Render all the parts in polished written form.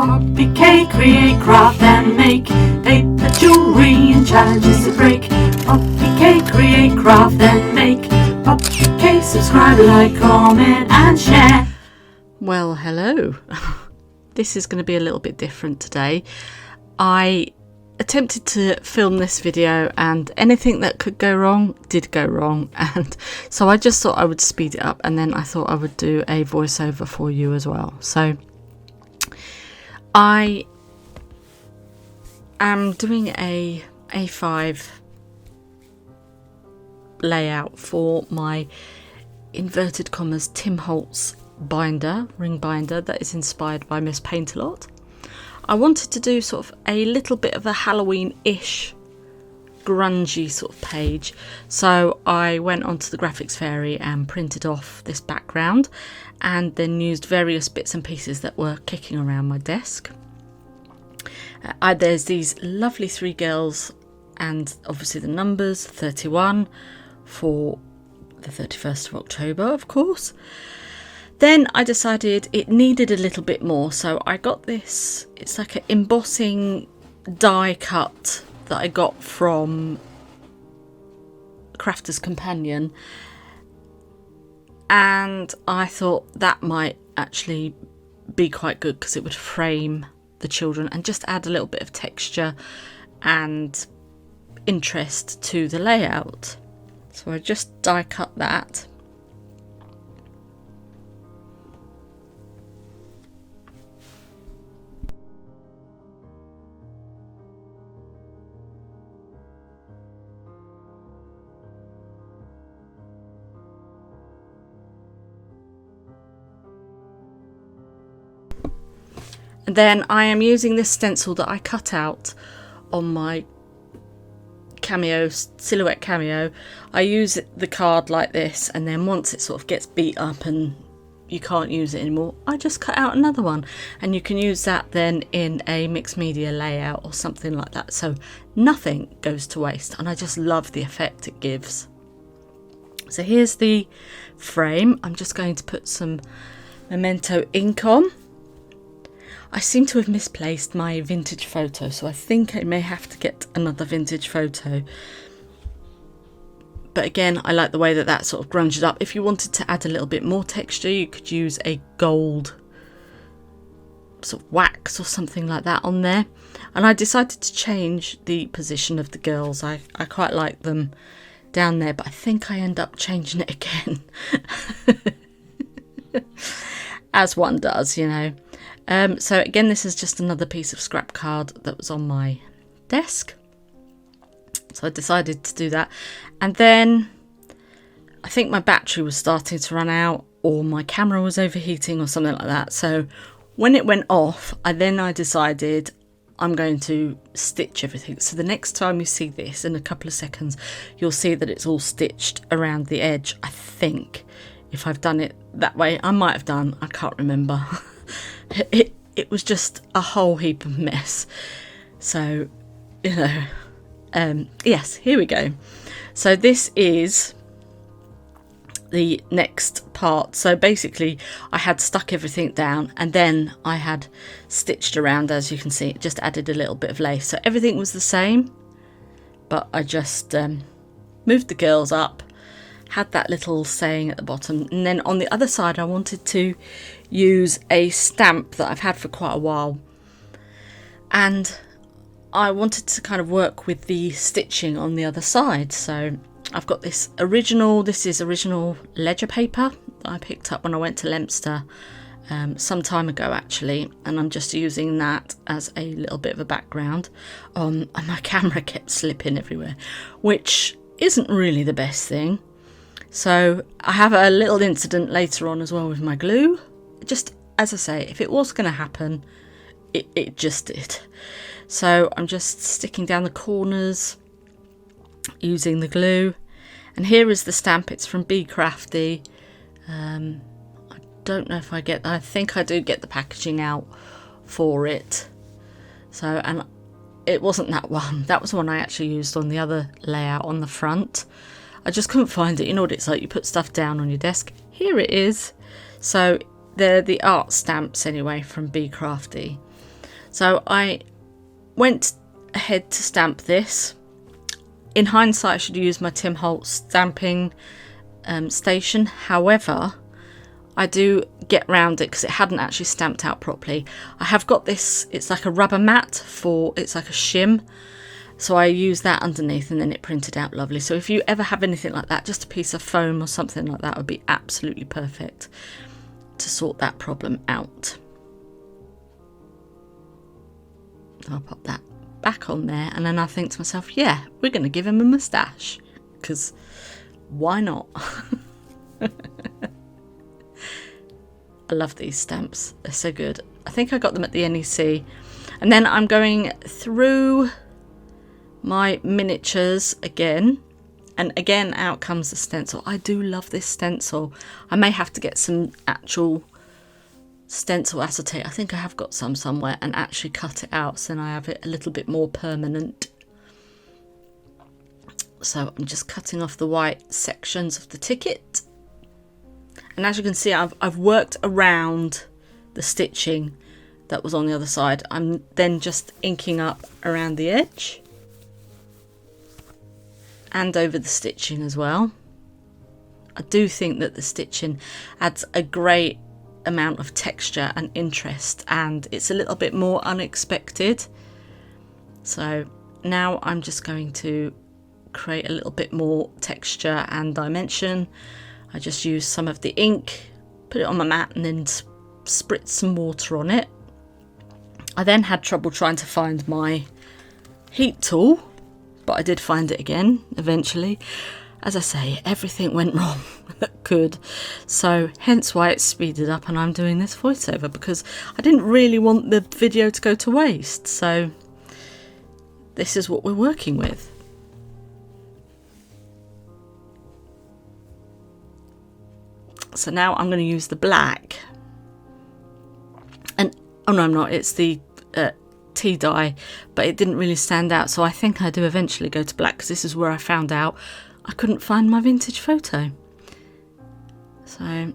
PoppyK, create, craft and make paper jewelry and challenges to break. PoppyK, create, craft and make PoppyK, subscribe, like, comment and share. Well, hello. This is going to be a little bit different today. I attempted to film this video and anything that could go wrong did go wrong, and so I just thought I would speed it up, and then I thought I would do a voiceover for you as well. So I am doing a A5 layout for my inverted commas Tim Holtz binder, ring binder, that is inspired by Miss Paint-A-Lot. I wanted to do sort of a little bit of a Halloween-ish grungy sort of page, so I went onto the Graphics Fairy and printed off this background and then used various bits and pieces that were kicking around my desk. There's these lovely three girls and obviously the numbers 31 for the 31st of October, of course. Then I decided it needed a little bit more, so I got this, it's like an embossing die cut that I got from Crafter's Companion, and I thought that might actually be quite good because it would frame the children and just add a little bit of texture and interest to the layout. So I just die cut that. And then I am using this stencil that I cut out on my cameo, silhouette cameo. I use the card like this, and then once it sort of gets beat up and you can't use it anymore, I just cut out another one, and you can use that then in a mixed media layout or something like that, so nothing goes to waste, and I just love the effect it gives. So here's the frame. I'm just going to put some Memento ink on. I seem to have misplaced my vintage photo, so I think I may have to get another vintage photo. But again, I like the way that that sort of grunged up. If you wanted to add a little bit more texture, you could use a gold sort of wax or something like that on there. And I decided to change the position of the girls. I quite like them down there, but I think I end up changing it again. As one does, you know. So again, this is just another piece of scrap card that was on my desk, so I decided to do that. And then I think my battery was starting to run out, or my camera was overheating or something like that, so when it went off, I decided I'm going to stitch everything. So the next time you see this, in a couple of seconds, you'll see that it's all stitched around the edge. I think if I've done it that way, I might have done, I can't remember. It was just a whole heap of mess. So, you know, yes, here we go. So this is the next part. So basically I had stuck everything down, and then I had stitched around, as you can see, it just added a little bit of lace. So everything was the same, but I just moved the girls up, had that little saying at the bottom, and then on the other side I wanted to use a stamp that I've had for quite a while, and I wanted to kind of work with the stitching on the other side. So I've got this original ledger paper that I picked up when I went to Leominster some time ago actually, and I'm just using that as a little bit of a background. And my camera kept slipping everywhere, which isn't really the best thing. So I have a little incident later on as well with my glue. Just as I say, if it was going to happen, it just did. So I'm just sticking down the corners using the glue. And here is the stamp. It's from Be Crafty. I don't know if I think I do get the packaging out for it. So, and it wasn't that one. That was the one I actually used on the other layout on the front. I just couldn't find it. You know what it's like, you put stuff down on your desk. Here it is. So they're the art stamps anyway from Be Crafty. So I went ahead to stamp this. In hindsight, I should have used my Tim Holtz stamping station. However, I do get round it because it hadn't actually stamped out properly. I have got this, it's like a rubber mat it's like a shim. So I use that underneath and then it printed out lovely. So if you ever have anything like that, just a piece of foam or something like that would be absolutely perfect to sort that problem out. I'll pop that back on there, and then I think to myself, yeah, we're going to give him a moustache, because why not? I love these stamps, they're so good. I think I got them at the NEC. And then I'm going through my miniatures again, and again out comes the stencil. I do love this stencil. I may have to get some actual stencil acetate. I think I have got some somewhere, and actually cut it out so then I have it a little bit more permanent. So I'm just cutting off the white sections of the ticket, and as you can see, I've worked around the stitching that was on the other side. I'm then just inking up around the edge and over the stitching as well. I do think that the stitching adds a great amount of texture and interest, and it's a little bit more unexpected. So now I'm just going to create a little bit more texture and dimension. I just use some of the ink, put it on my mat, and then spritz some water on it. I then had trouble trying to find my heat tool, but I did find it again eventually. As I say, everything went wrong that could, so hence why it's speeded up and I'm doing this voiceover, because I didn't really want the video to go to waste, so this is what we're working with. So now I'm going to use the black, and oh no I'm not, it's the tea dye, but it didn't really stand out, so I think I do eventually go to black, because this is where I found out I couldn't find my vintage photo. So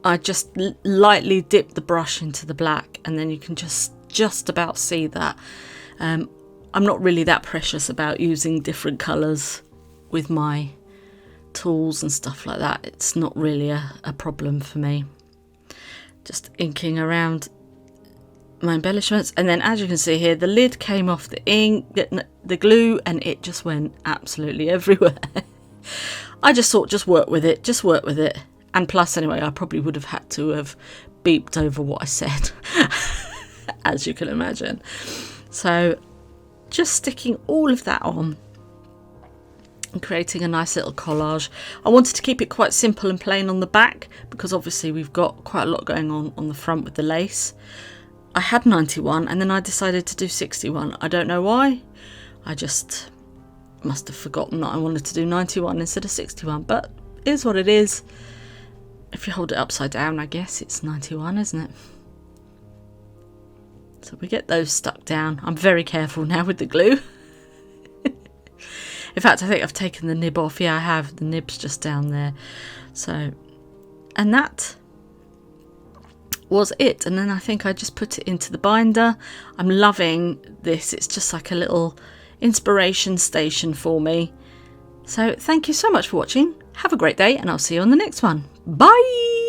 I just lightly dip the brush into the black, and then you can just about see that. I'm not really that precious about using different colours with my tools and stuff like that. It's not really a problem for me. Just inking around my embellishments, and then as you can see here, the lid came off the ink, the glue, and it just went absolutely everywhere. I just thought, just work with it, and plus anyway I probably would have had to have beeped over what I said as you can imagine. So just sticking all of that on and creating a nice little collage. I wanted to keep it quite simple and plain on the back, because obviously we've got quite a lot going on the front with the lace. I had 91 and then I decided to do 61. I don't know why. I just must have forgotten that I wanted to do 91 instead of 61, but it is what it is. If you hold it upside down, I guess it's 91, isn't it? So we get those stuck down. I'm very careful now with the glue. In fact, I think I've taken the nib off. Yeah, I have. The nib's just down there. So, and that was it. And then I think I just put it into the binder. I'm loving this. It's just like a little inspiration station for me. So thank you so much for watching. Have a great day, and I'll see you on the next one. Bye!